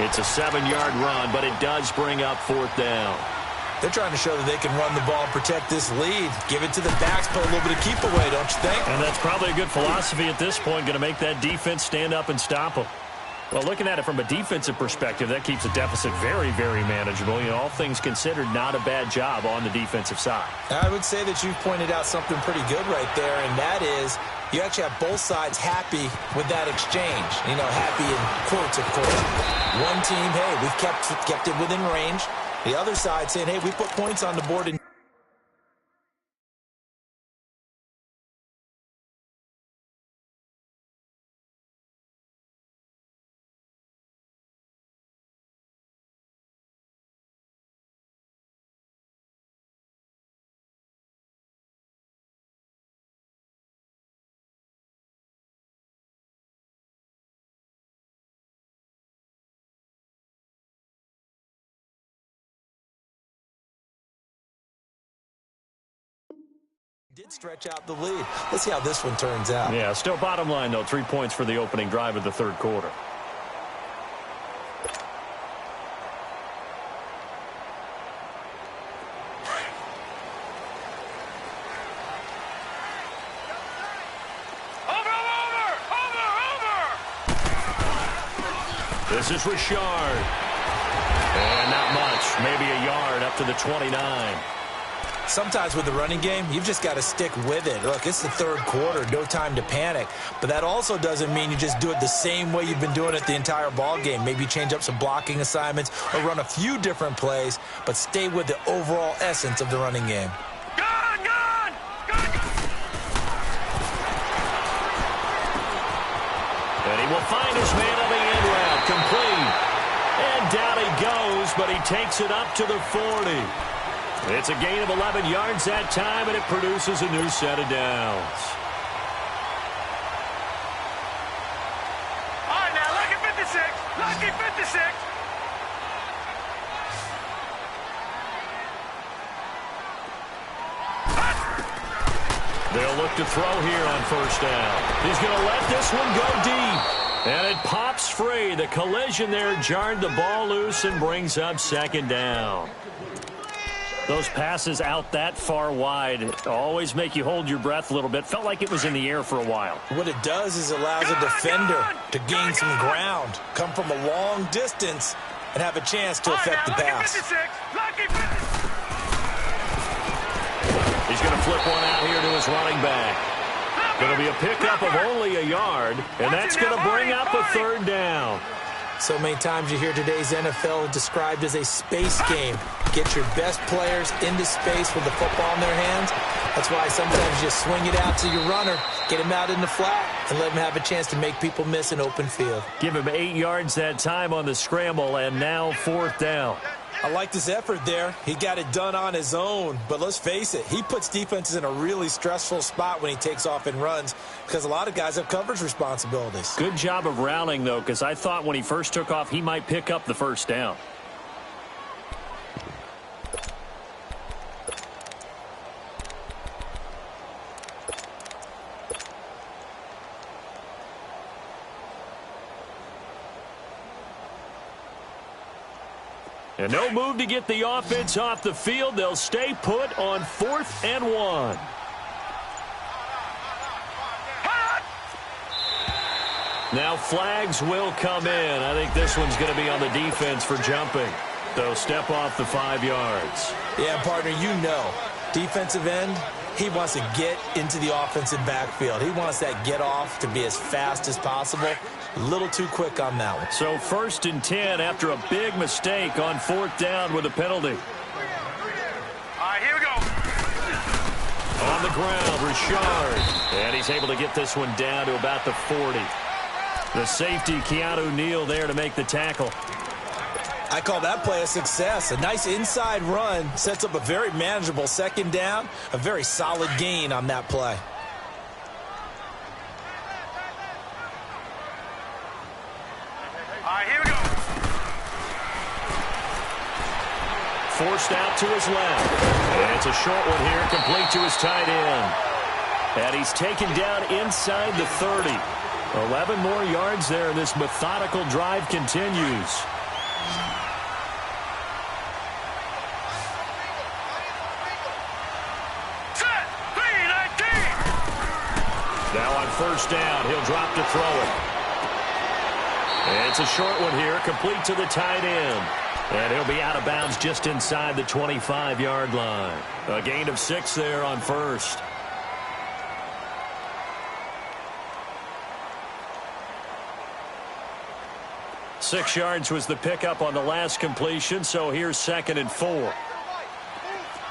It's a 7-yard run, but it does bring up 4th down. They're trying to show that they can run the ball and protect this lead. Give it to the backs, put a little bit of keep away, don't you think? And that's probably a good philosophy at this point, going to make that defense stand up and stop them. Well, looking at it from a defensive perspective, that keeps the deficit very, very manageable. You know, all things considered, not a bad job on the defensive side. I would say that you've pointed out something pretty good right there, and that is you actually have both sides happy with that exchange. You know, happy in quotes, of course. One team, hey, we've kept it within range. The other side saying, hey, we put points on the board. And did stretch out the lead. Let's see how this one turns out. Yeah, still bottom line, though. 3 points for the opening drive of the 3rd quarter. Over. This is Richard. And not much. Maybe a yard up to the 29. Sometimes with the running game, you've just got to stick with it. Look, it's the 3rd quarter, no time to panic. But that also doesn't mean you just do it the same way you've been doing it the entire ball game. Maybe change up some blocking assignments or run a few different plays, but stay with the overall essence of the running game. Gone. And he will find his man on the end route, complete. And down he goes, but he takes it up to the 40. It's a gain of 11 yards that time, and it produces a new set of downs. All right, now, lucky 56. Lucky 56. They'll look to throw here on 1st down. He's going to let this one go deep. And it pops free. The collision there jarred the ball loose and brings up 2nd down. Those passes out that far wide always make you hold your breath a little bit. Felt like it was in the air for a while. What it does is allows a defender to gain some ground, come from a long distance, and have a chance to affect the pass. Lucky 56. He's going to flip one out here to his running back. Going to be a pickup of only a yard, and that's going to bring up a 3rd down. So many times you hear today's NFL described as a space game. Get your best players into space with the football in their hands. That's why sometimes you swing it out to your runner, get him out in the flat, and let him have a chance to make people miss an open field. Give him 8 yards that time on the scramble, and now 4th down. I liked his effort there. He got it done on his own. But let's face it, he puts defenses in a really stressful spot when he takes off and runs because a lot of guys have coverage responsibilities. Good job of routing, though, because I thought when he first took off, he might pick up the 1st down. And no move to get the offense off the field. They'll stay put on 4th and 1. Now flags will come in. I think this one's going to be on the defense for jumping. They'll step off the 5 yards. Yeah, partner, you know. Defensive end, he wants to get into the offensive backfield. He wants that get off to be as fast as possible. A little too quick on that one. So 1st and 10 after a big mistake on 4th down with a penalty. All right, here we go. On the ground, Richard. And he's able to get this one down to about the 40. The safety, Keanu Neal, there to make the tackle. I call that play a success. A nice inside run sets up a very manageable 2nd down. A very solid gain on that play. All right, here we go. Forced out to his left. And it's a short one here, complete to his tight end. And he's taken down inside the 30. 11 more yards there, and this methodical drive continues. Set. 3-19. Now on 1st down, he'll drop to throw it. And it's a short one here, complete to the tight end. And he'll be out of bounds just inside the 25-yard line. A gain of 6 there on 1st. Six yards was the pickup on the last completion, so here's 2nd and 4. Gun,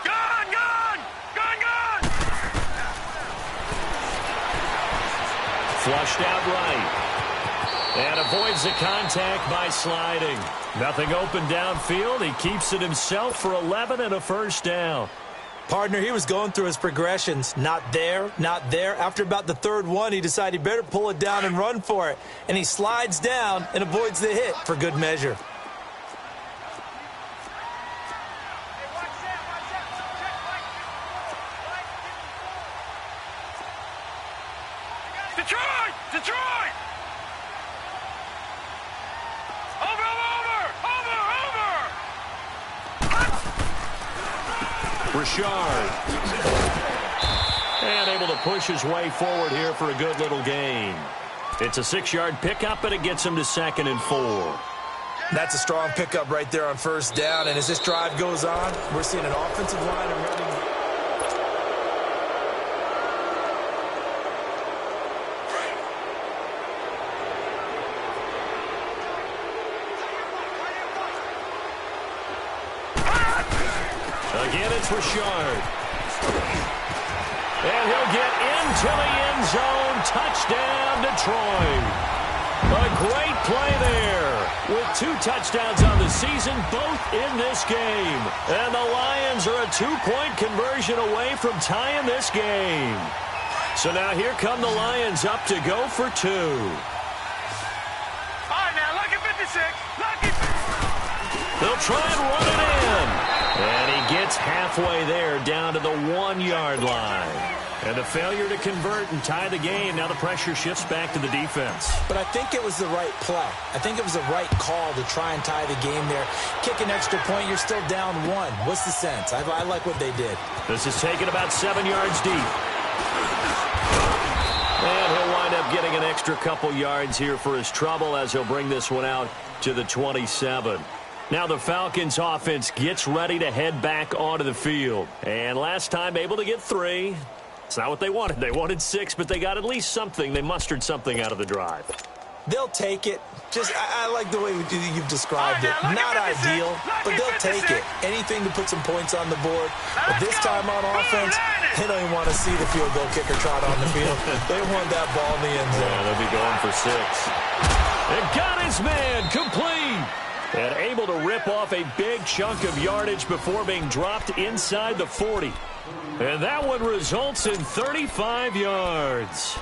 gun! Gun, gun! Flushed out right. And avoids the contact by sliding. Nothing open downfield. He keeps it himself for 11 and a 1st down. Partner, he was going through his progressions. Not there, not there. After about the 3rd one, he decided he better pull it down and run for it. And he slides down and avoids the hit for good measure. Detroit! Detroit! Over, over, over, over! Richard. And able to push his way forward here for a good little gain. It's a 6-yard pickup, and it gets him to 2nd and 4. That's a strong pickup right there on 1st down. And as this drive goes on, we're seeing an offensive line and running. Again, it's Richard. And he'll get into the end zone. Touchdown, Detroit. A great play there. With 2 touchdowns on the season, both in this game. And the Lions are a 2-point conversion away from tying this game. So now here come the Lions up to go for 2. All right, now, lucky 56. Lucky. They'll try and run it in. And he gets halfway there down to the 1-yard line. And a failure to convert and tie the game. Now the pressure shifts back to the defense. But I think it was the right play. I think it was the right call to try and tie the game there. Kick an extra point, you're still down 1. What's the sense? I like what they did. This is taken about 7 yards deep. And he'll wind up getting an extra couple yards here for his trouble as he'll bring this one out to the 27. Now the Falcons offense gets ready to head back onto the field. And last time able to get 3. It's not what they wanted. They wanted 6, but they got at least something. They mustered something out of the drive. They'll take it. I like the way you've described it. Not ideal, but they'll take it. Anything to put some points on the board. But this time on offense, they don't even want to see the field goal kicker trot on the field. They want that ball in the end zone. Yeah, they'll be going for 6. And got his man complete. And able to rip off a big chunk of yardage before being dropped inside the 40. And that one results in 35 yards.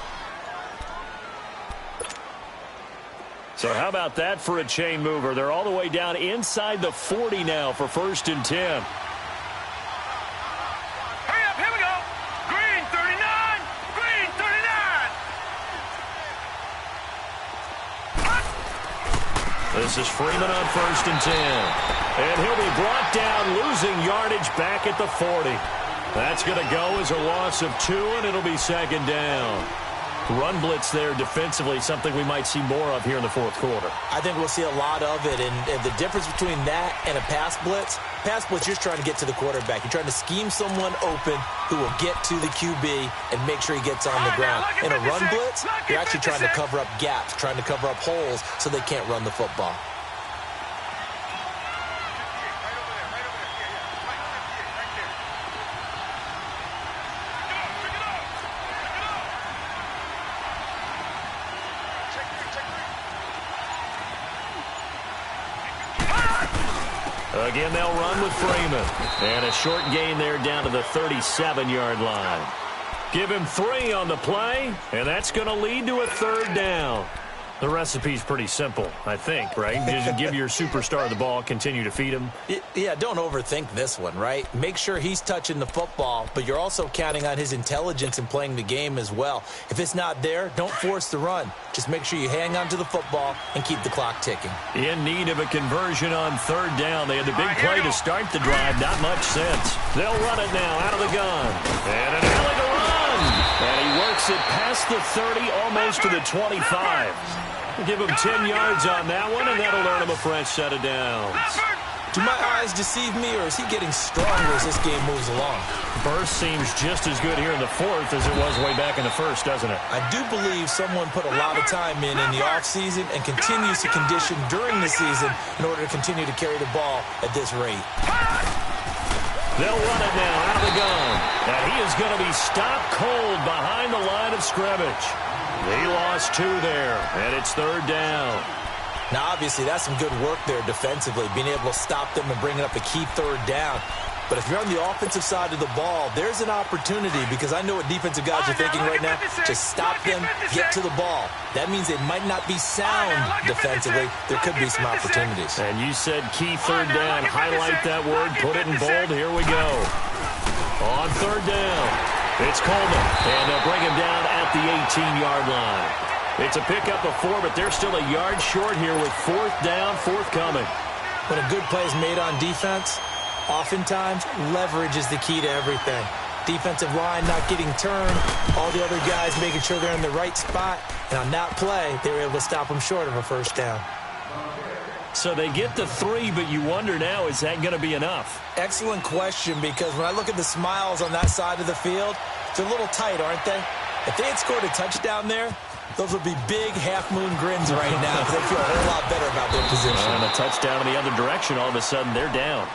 So how about that for a chain mover? They're all the way down inside the 40 now for 1st and 10. Hurry up, here we go. Green 39, green 39. This is Freeman on 1st and 10. And he'll be brought down, losing yardage back at the 40. That's going to go as a loss of 2, and it'll be 2nd down. Run blitz there defensively, something we might see more of here in the fourth quarter. I think we'll see a lot of it, and the difference between that and a pass blitz, you're just trying to get to the quarterback. You're trying to scheme someone open who will get to the QB and make sure he gets on the ground. In a run blitz, you're actually trying to cover up gaps, trying to cover up holes so they can't run the football. Again, they'll run with Freeman. And a short gain there down to the 37-yard line. Give him 3 on the play, and that's going to lead to a third down. The recipe's pretty simple, I think, right? Just give your superstar the ball, continue to feed him. Yeah, don't overthink this one, right? Make sure he's touching the football, but you're also counting on his intelligence in playing the game as well. If it's not there, don't force the run. Just make sure you hang on to the football and keep the clock ticking. In need of a conversion on third down. They had the big play to start the drive. Not much sense. They'll run it now out of the gun. And an alley to run. And he works it past the 30, almost to the 25. Give him 10 yards on that one, and that'll earn him a fresh set of downs. Do my eyes deceive me, or is he getting stronger as this game moves along? Burst seems just as good here in the fourth as it was way back in the first, doesn't it? I do believe someone put a lot of time in the offseason and continues to condition during the season in order to continue to carry the ball at this rate. They'll run it now out of the gun. And he is going to be stopped cold behind the line of scrimmage. He lost 2 there, and it's third down. Now, obviously, that's some good work there defensively, being able to stop them and bringing up a key third down. But if you're on the offensive side of the ball, there's an opportunity, because I know what defensive guys are thinking right now. Just stop them, get to the ball. That means they might not be sound defensively. There could be some opportunities. And you said key third down. Highlight that word, put it in bold. Here we go. On third down. It's Coleman, and they'll bring him down at the 18-yard line. It's a pickup of 4, but they're still a yard short here with fourth down, forthcoming. When a good play is made on defense, oftentimes leverage is the key to everything. Defensive line not getting turned, all the other guys making sure they're in the right spot, and on that play, they were able to stop them short of a first down. So they get the 3, but you wonder now, is that going to be enough? Excellent question, because when I look at the smiles on that side of the field, they're a little tight, aren't they? If they had scored a touchdown there, those would be big half-moon grins right now, because they feel a whole lot better about their position. And a touchdown in the other direction, all of a sudden they're down.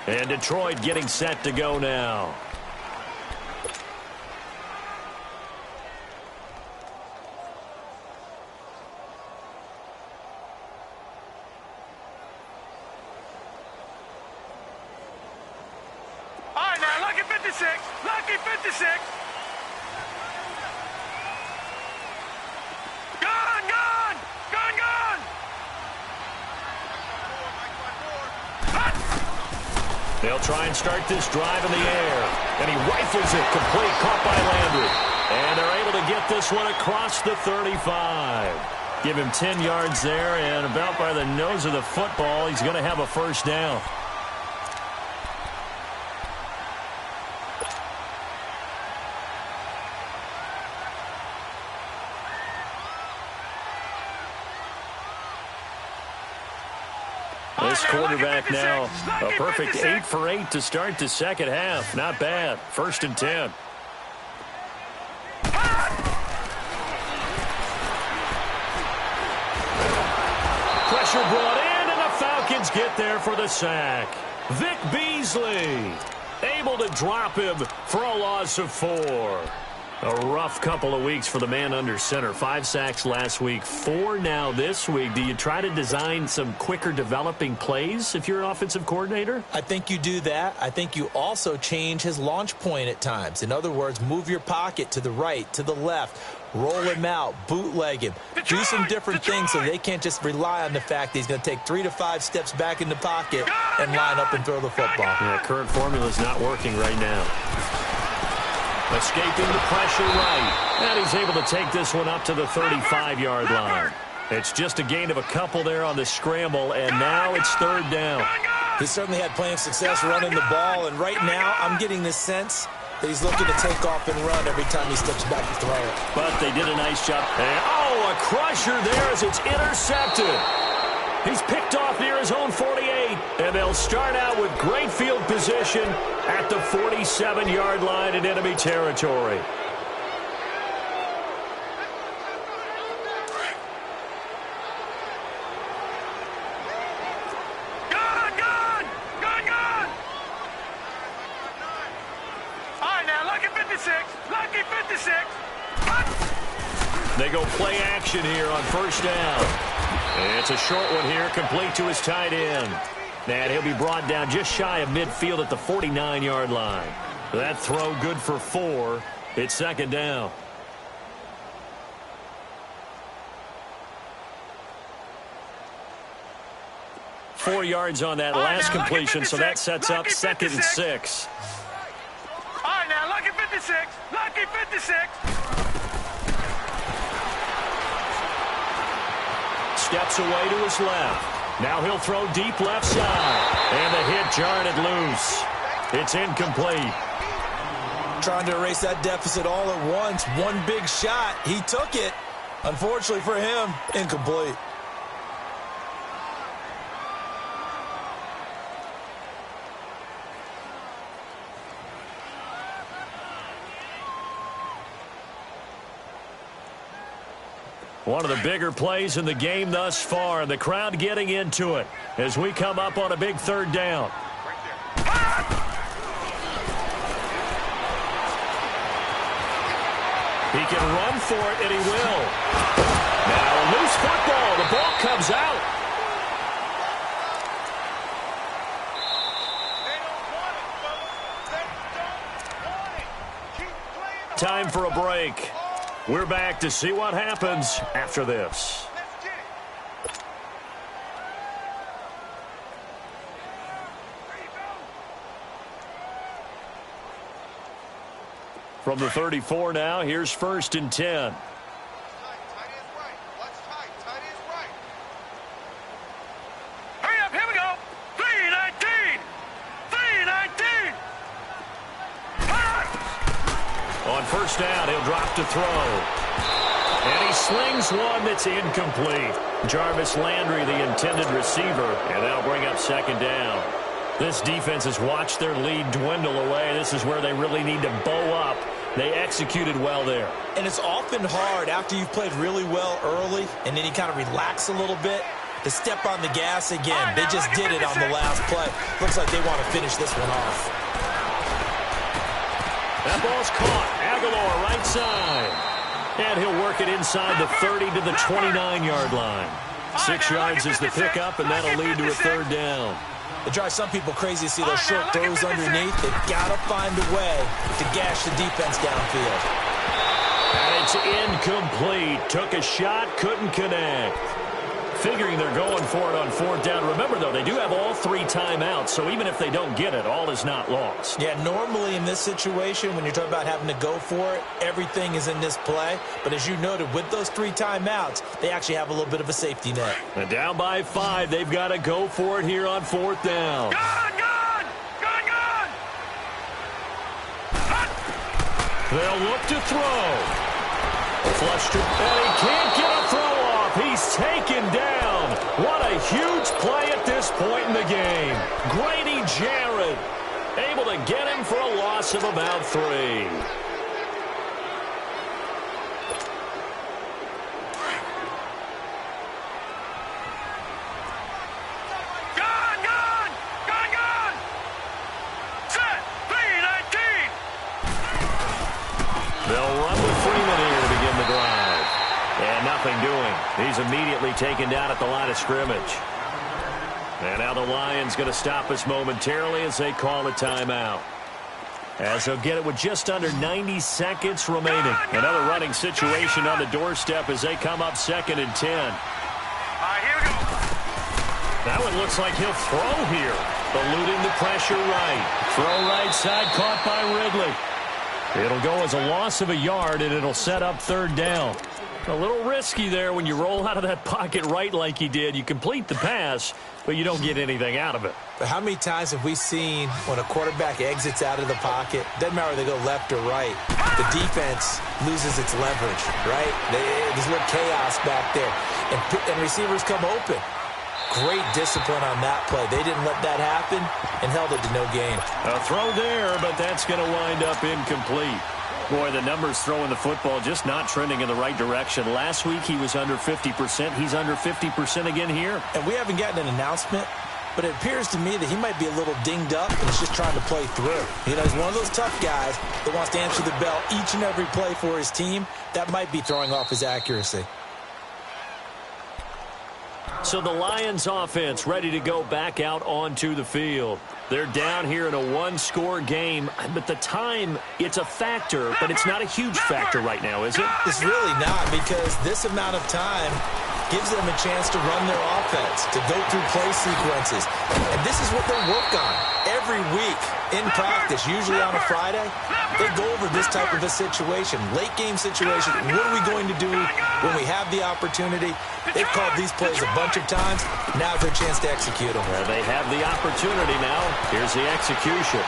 And Detroit getting set to go now. Lucky 56. Lucky 56. Gone, gone. Gone, gone. They'll try and start this drive in the air. And he rifles it complete, caught by Landry. And they're able to get this one across the 35. Give him 10 yards there, and about by the nose of the football, he's going to have a first down. This quarterback now, a perfect 8 for 8 to start the second half. Not bad. 1st and 10. Pressure brought in, and the Falcons get there for the sack. Vic Beasley able to drop him for a loss of 4. A rough couple of weeks for the man under center. 5 sacks last week, 4 now this week. Do you try to design some quicker developing plays if you're an offensive coordinator? I think you do that. I think you also change his launch point at times. In other words, move your pocket to the right, to the left, roll him out, bootleg him. Do some different things so they can't just rely on the fact that he's going to take 3 to 5 steps back in the pocket and line up and throw the football. Yeah, current formula is not working right now. Escaping the pressure right. And he's able to take this one up to the 35-yard line. It's just a gain of a couple there on the scramble, and now it's 3rd down. He certainly had plenty of success running the ball, and right now I'm getting the sense He's looking to take off and run every time he steps back to throw it. But they did a nice job. And, oh, a crusher there as it's intercepted. He's picked off near his own 48. And they'll start out with great field position at the 47-yard line in enemy territory. They go play action here on first down. And it's a short one here, complete to his tight end. And he'll be brought down just shy of midfield at the 49-yard line. That throw good for 4. It's second down. Four yards on that last completion, so that sets up 2nd and 6. All right, now, lucky 56. Lucky 56. Steps away to his left. Now he'll throw deep left side. And the hit jarred it loose. It's incomplete. Trying to erase that deficit all at once. One big shot. He took it. Unfortunately for him, incomplete. One of the bigger plays in the game thus far, and the crowd getting into it as we come up on a big third down. He can run for it, and he will. Now a loose football. The ball comes out. Time for a break. We're back to see what happens after this. From the 34 now, here's 1st and 10. Hurry up, here we go. 319. 319. On first down, he'll drop to throw. And he slings one that's incomplete. Jarvis Landry, the intended receiver, and that'll bring up 2nd down. This defense has watched their lead dwindle away. This is where they really need to bow up. They executed well there. And it's often hard after you've played really well early and then you kind of relax a little bit to step on the gas again. They just did it on the last play. Looks like they want to finish this one off. That ball's caught. Aguilar right side. And he'll work it inside the 30 to the 29-yard line. 6 yards is the pickup, and that'll lead to a 3rd down. It drives some people crazy to see those short throws underneath. They've got to find a way to gash the defense downfield. And it's incomplete. Took a shot, couldn't connect. Figuring they're going for it on 4th down. Remember, though, they do have all 3 timeouts, so even if they don't get it, all is not lost. Yeah, normally in this situation, when you're talking about having to go for it, everything is in this play. But as you noted, with those 3 timeouts, they actually have a little bit of a safety net. And down by 5, they've got to go for it here on 4th down. Gone! They'll look to throw. Flush to, and he can't get a throw off. He's taken down. What a huge play at this point in the game. Grady Jarrett able to get him for a loss of about 3. Gone! Set! 319. They'll run with Freeman here to begin the drive. And nothing doing. He's immediately taken down at the line of scrimmage. And now the Lions going to stop us momentarily as they call a timeout. As they'll get it with just under 90 seconds remaining. Another running situation on the doorstep as they come up 2nd and 10. All right, here we go. That one looks like he'll throw here. Eluding the pressure right. Throw right side caught by Ridley. It'll go as a loss of a yard, and it'll set up 3rd down. A little risky there when you roll out of that pocket right like he did. You complete the pass, but you don't get anything out of it. But how many times have we seen when a quarterback exits out of the pocket, doesn't matter whether they go left or right, the defense loses its leverage, right? There's a little chaos back there, and receivers come open. Great discipline on that play. They didn't let that happen and held it to no gain. A throw there, but that's going to wind up incomplete. Boy, the numbers throwing the football just not trending in the right direction. Last week he was under 50%. He's under 50% again here. And we haven't gotten an announcement, but it appears to me that he might be a little dinged up and he's just trying to play through. You know, he's one of those tough guys that wants to answer the bell each and every play for his team. That might be throwing off his accuracy. So the Lions offense ready to go back out onto the field. They're down here in a one-score game, but the time, it's a factor, but it's not a huge factor right now, is it? It's really not, because this amount of time gives them a chance to run their offense, to go through play sequences. And this is what they work on every week in practice, usually on a Friday. They go over this type of a situation, late-game situation. What are we going to do when we have the opportunity? They've called these plays a bunch of times. Now's their chance to execute them. Well, they have the opportunity now. Here's the execution.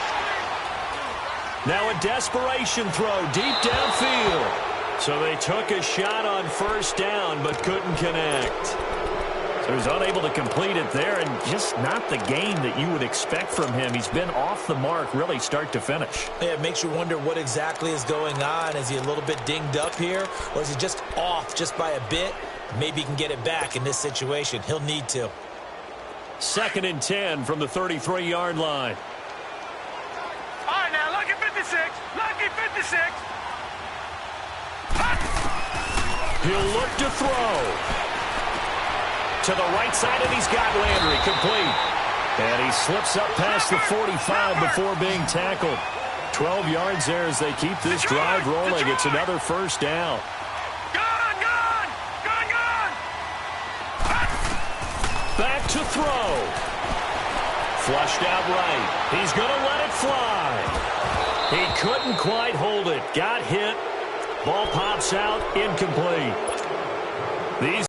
Now a desperation throw deep downfield. So they took a shot on first down but couldn't connect. So he's unable to complete it there, and just not the game that you would expect from him. He's been off the mark really start to finish. Yeah, it makes you wonder what exactly is going on. Is he a little bit dinged up here, or is he just off just by a bit? Maybe he can get it back in this situation. He'll need to. 2nd and 10 from the 33-yard line. All right, now, lucky 56. Lucky 56. He'll look to throw. To the right side, and he's got Landry complete. And he slips up past the 45 before being tackled. 12 yards there as they keep this drive rolling. It's another first down. Back to throw. Flushed out right. He's going to let it fly. He couldn't quite hold it. Got hit. Ball pops out. Incomplete. These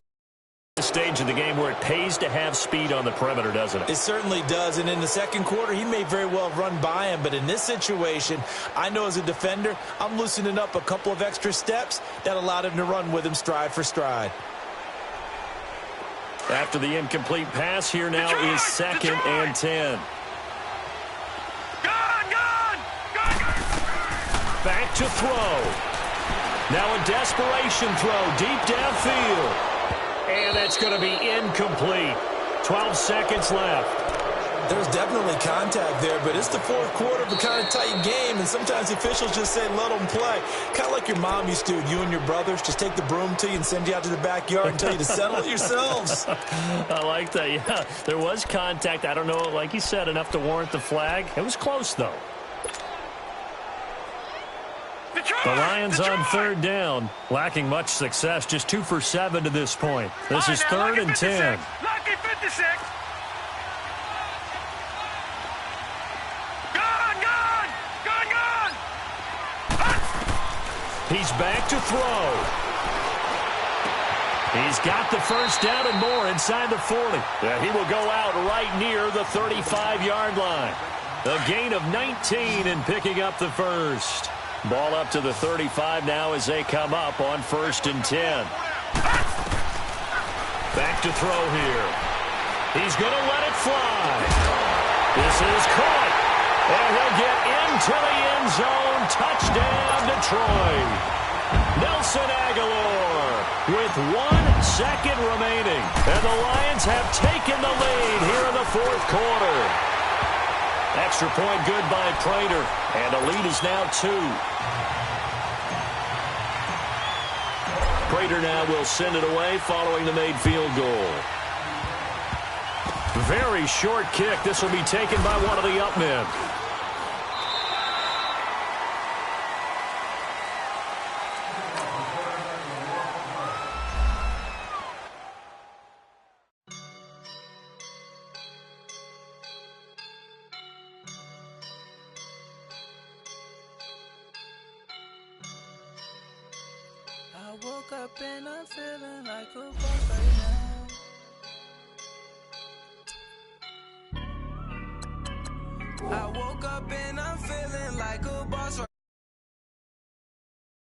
stage of the game where it pays to have speed on the perimeter, doesn't it? It certainly does, and in the second quarter, he may very well run by him, but in this situation, I know as a defender, I'm loosening up a couple of extra steps that allowed him to run with him stride for stride. After the incomplete pass, here now is 2nd and 10. Back to throw. Now a desperation throw deep downfield. And that's going to be incomplete. 12 seconds left. There's definitely contact there, but it's the fourth quarter of a kind of tight game, and sometimes the officials just say, let them play. Kind of like your mom used to, you and your brothers, just take the broom to you and send you out to the backyard and tell you to settle it yourselves. I like that, yeah. There was contact. I don't know, like you said, enough to warrant the flag. It was close, though. The Lions on 3rd down, lacking much success, just 2 for 7 to this point. This is 3rd and 10. Lucky 56. Gone. He's back to throw. He's got the first down and more inside the 40. Yeah, he will go out right near the 35-yard line. A gain of 19 and picking up the first. Ball up to the 35 now as they come up on 1st and 10. Back to throw here. He's going to let it fly. This is caught. And he'll get into the end zone. Touchdown, Detroit. Nelson Aguilar with 1 second remaining. And the Lions have taken the lead here in the 4th quarter. Extra point good by Prater, and the lead is now 2. Prater now will send it away following the made field goal. Very short kick. This will be taken by one of the up men. I woke up and I'm feeling like a boss right now. I woke up and I'm feeling like a boss.